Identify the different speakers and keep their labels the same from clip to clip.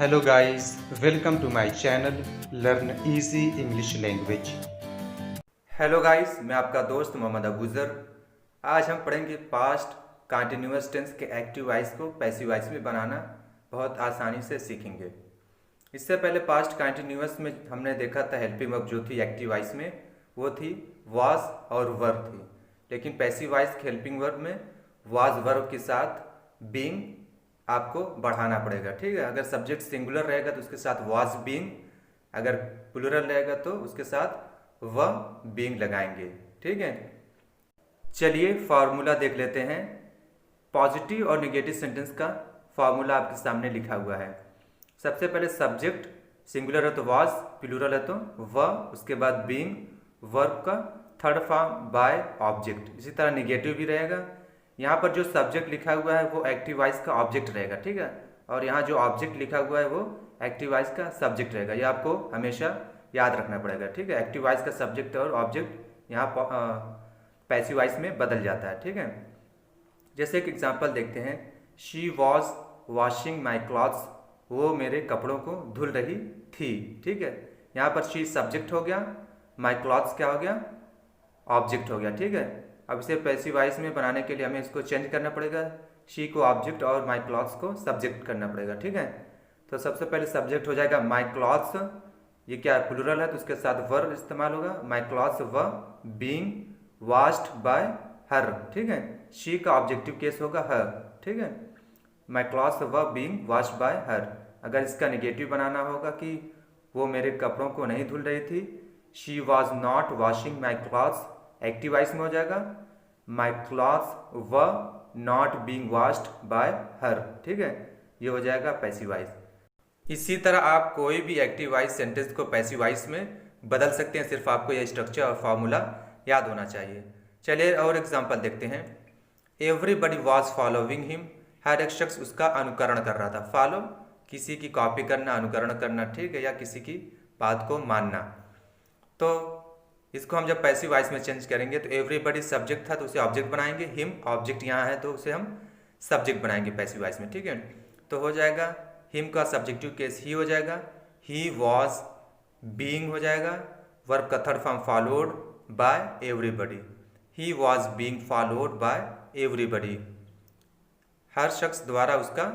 Speaker 1: Hello guys, welcome to my channel Learn Easy English Language।
Speaker 2: Hello guys, मैं आपका दोस्त मोहम्मद अबूज़र। आज हम पढ़ेंगे पास्ट कंटिन्यूअस टेंस के एक्टिव वॉइस को पैसिव वॉइस में बनाना बहुत आसानी से सीखेंगे। इससे पहले पास्ट कंटिन्यूअस में हमने देखा था हेल्पिंग वर्ब जो थी एक्टिव वॉइस में वो थी वाज और वर थी, लेकिन पैसिव वॉइस के हेल्पिंग वर्ब में वाज वर्ब के साथ बीइंग आपको बढ़ाना पड़ेगा। ठीक है, अगर सब्जेक्ट सिंगुलर रहेगा तो उसके साथ वाज बीइंग, अगर प्लूरल रहेगा तो उसके साथ व बीइंग लगाएंगे। ठीक है, चलिए फार्मूला देख लेते हैं। पॉजिटिव और नेगेटिव सेंटेंस का फार्मूला आपके सामने लिखा हुआ है। सबसे पहले सब्जेक्ट सिंगुलर है तो वाज, प्लूरल है तो व, उसके बाद बीइंग, वर्ब का थर्ड फॉर्म बाय ऑब्जेक्ट। इसी तरह नेगेटिव भी रहेगा। यहाँ पर जो सब्जेक्ट लिखा हुआ है वो एक्टिव वॉइस का ऑब्जेक्ट रहेगा। ठीक है, और यहाँ जो ऑब्जेक्ट लिखा हुआ है वो एक्टिव वॉइस का सब्जेक्ट रहेगा। ये आपको हमेशा याद रखना पड़ेगा। ठीक है, एक्टिव वॉइस का सब्जेक्ट और ऑब्जेक्ट यहाँ पैसिव वॉइस में बदल जाता है। ठीक है, जैसे एक एग्जांपल देखते हैं। She was washing my clothes, वो मेरे कपड़ों को धुल रही थी। ठीक है, यहाँ पर शी सब्जेक्ट हो गया, माई क्लॉथ्स क्या हो गया, ऑब्जेक्ट हो गया। ठीक है, अब इसे पैसिव वॉइस में बनाने के लिए हमें इसको चेंज करना पड़ेगा। शी को ऑब्जेक्ट और माई क्लॉथ्स को सब्जेक्ट करना पड़ेगा। ठीक है, तो सबसे पहले सब्जेक्ट हो जाएगा माई क्लॉथ्स, ये क्या है प्लूरल है तो उसके साथ वर्ब इस्तेमाल होगा। माई क्लॉथ्स व बीइंग वॉश्ड बाय हर। ठीक है, शी का ऑब्जेक्टिव केस होगा हर। ठीक है, माई क्लॉथ्स व बीइंग वॉश्ड बाय हर। अगर इसका नेगेटिव बनाना होगा कि वो मेरे कपड़ों को नहीं धुल रही थी, she was not washing my clothes, active voice में हो जाएगा माई क्लॉथ्स व नॉट बीइंग वॉश्ड बाय हर। ठीक है, ये हो जाएगा पैसिव वॉइस। इसी तरह आप कोई भी एक्टिव वॉइस सेंटेंस को पैसिव वॉइस में बदल सकते हैं, सिर्फ आपको यह स्ट्रक्चर और फार्मूला याद होना चाहिए। चलिए और एग्जांपल देखते हैं। एवरीबडी वॉज फॉलोइंग हिम, हर एक शख्स उसका अनुकरण कर रहा था। फॉलो किसी की कॉपी करना, अनुकरण करना। ठीक है, या किसी की बात को मानना। तो इसको हम जब पैसिव वॉइस में चेंज करेंगे तो एवरीबडी सब्जेक्ट था तो उसे ऑब्जेक्ट बनाएंगे, हिम ऑब्जेक्ट यहाँ है तो उसे हम सब्जेक्ट बनाएंगे पैसिव वॉइस में। ठीक है, तो हो जाएगा हिम का सब्जेक्टिव केस ही हो जाएगा, ही वॉज बीइंग हो जाएगा, वर्ब का third form followed by everybody, he was being followed by everybody. हर शख्स द्वारा उसका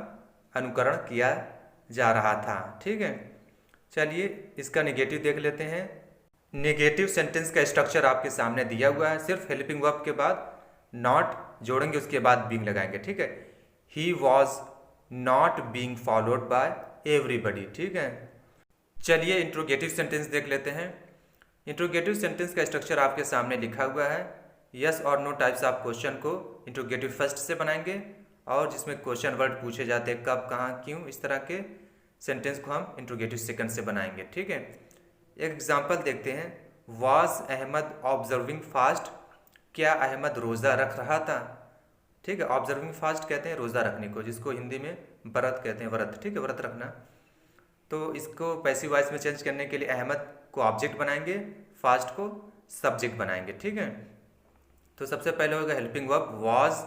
Speaker 2: अनुकरण किया जा रहा था। ठीक है, चलिए इसका नेगेटिव देख लेते हैं। नेगेटिव सेंटेंस का स्ट्रक्चर आपके सामने दिया हुआ है, सिर्फ हेल्पिंग वर्ब के बाद नॉट जोड़ेंगे, उसके बाद बीइंग लगाएंगे। ठीक है, he was not being followed by everybody. ठीक है, चलिए इंट्रोगेटिव सेंटेंस देख लेते हैं। इंट्रोगेटिव सेंटेंस का स्ट्रक्चर आपके सामने लिखा हुआ है। यस और नो टाइप्स ऑफ क्वेश्चन को इंट्रोगेटिव फर्स्ट से बनाएंगे, और जिसमें क्वेश्चन वर्ड पूछे जाते हैं कब, कहाँ, क्यों, इस तरह के सेंटेंस को हम इंट्रोगेटिव सेकंड से बनाएंगे। ठीक है, एक एग्जाम्पल देखते हैं। वाज अहमद ऑब्जर्विंग फास्ट, क्या अहमद रोज़ा रख रहा था। ठीक है, ऑब्जर्विंग फास्ट कहते हैं रोज़ा रखने को, जिसको हिंदी में व्रत कहते हैं, व्रत। ठीक है, व्रत रखना। तो इसको पैसिव वॉइस में चेंज करने के लिए अहमद को ऑब्जेक्ट बनाएंगे, फास्ट को सब्जेक्ट बनाएंगे। ठीक है, तो सबसे पहले होगा हेल्पिंग वर्ब वाज,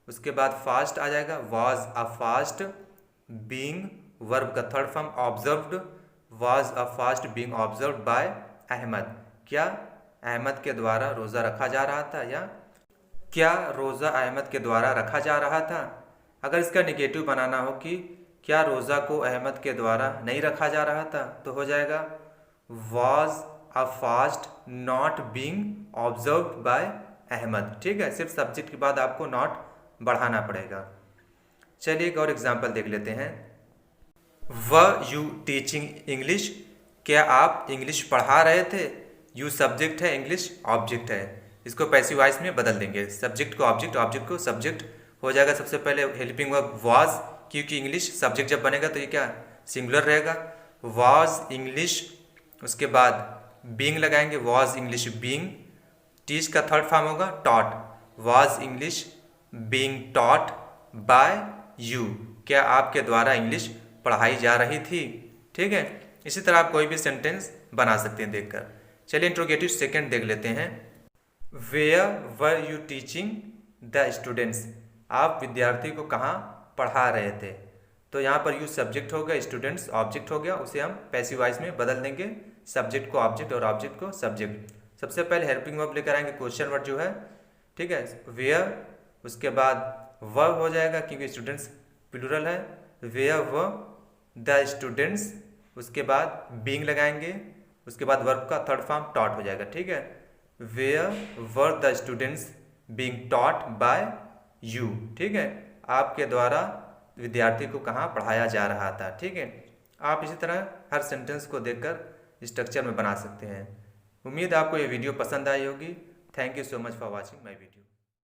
Speaker 2: उसके बाद फास्ट आ जाएगा, was a fast, being verb का third form observed, was a fast being observed by Ahmed, क्या अहमद के द्वारा रोज़ा रखा जा रहा था, या क्या रोज़ा अहमद के द्वारा रखा जा रहा था। अगर इसका नेगेटिव बनाना हो कि क्या रोज़ा को अहमद के द्वारा नहीं रखा जा रहा था, तो हो जाएगा was a fast not being observed by Ahmed. ठीक है, सिर्फ सब्जेक्ट के बाद आपको नॉट बढ़ाना पड़ेगा। चलिए एक और एग्जाम्पल देख लेते हैं। व यू टीचिंग इंग्लिश, क्या आप इंग्लिश पढ़ा रहे थे। यू सब्जेक्ट है, इंग्लिश ऑब्जेक्ट है, इसको पैसिव वॉइस में बदल देंगे। सब्जेक्ट को ऑब्जेक्ट, ऑब्जेक्ट को सब्जेक्ट हो जाएगा। सबसे पहले हेल्पिंग वर्ब वाज, क्योंकि इंग्लिश सब्जेक्ट जब बनेगा तो ये क्या सिंगुलर रहेगा, वाज इंग्लिश, उसके बाद बीइंग लगाएंगे, वाज इंग्लिश बीइंग, टीच का थर्ड फॉर्म होगा taught, was English being taught by you, क्या आपके द्वारा इंग्लिश पढ़ाई जा रही थी। ठीक है, इसी तरह आप कोई भी सेंटेंस बना सकते हैं देखकर। चलिए इंट्रोगेटिव सेकंड देख लेते हैं। Where were you teaching the students, आप विद्यार्थी को कहाँ पढ़ा रहे थे। तो यहाँ पर यूज सब्जेक्ट हो गया, स्टूडेंट्स ऑब्जेक्ट हो गया, उसे हम पैसिव वॉइस में बदल देंगे, सब्जेक्ट को ऑब्जेक्ट और ऑब्जेक्ट को सब्जेक्ट। सबसे पहले हेल्पिंग वर्ब लेकर आएंगे क्वेश्चन वर्ड जो है, ठीक है, वेयर, उसके बाद वर्ब हो जाएगा क्योंकि स्टूडेंट्स प्लूरल है, वेयर वर द स्टूडेंट्स, उसके बाद बीइंग लगाएंगे, उसके बाद वर्ब का थर्ड फॉर्म टॉट हो जाएगा, ठीक है, where were the students being taught by you, ठीक है, आपके द्वारा विद्यार्थी को कहाँ पढ़ाया जा रहा था, ठीक है। आप इसी तरह हर सेंटेंस को देखकर स्ट्रक्चर में बना सकते हैं। उम्मीद आपको ये वीडियो पसंद आई होगी। Thank you so much for watching my video.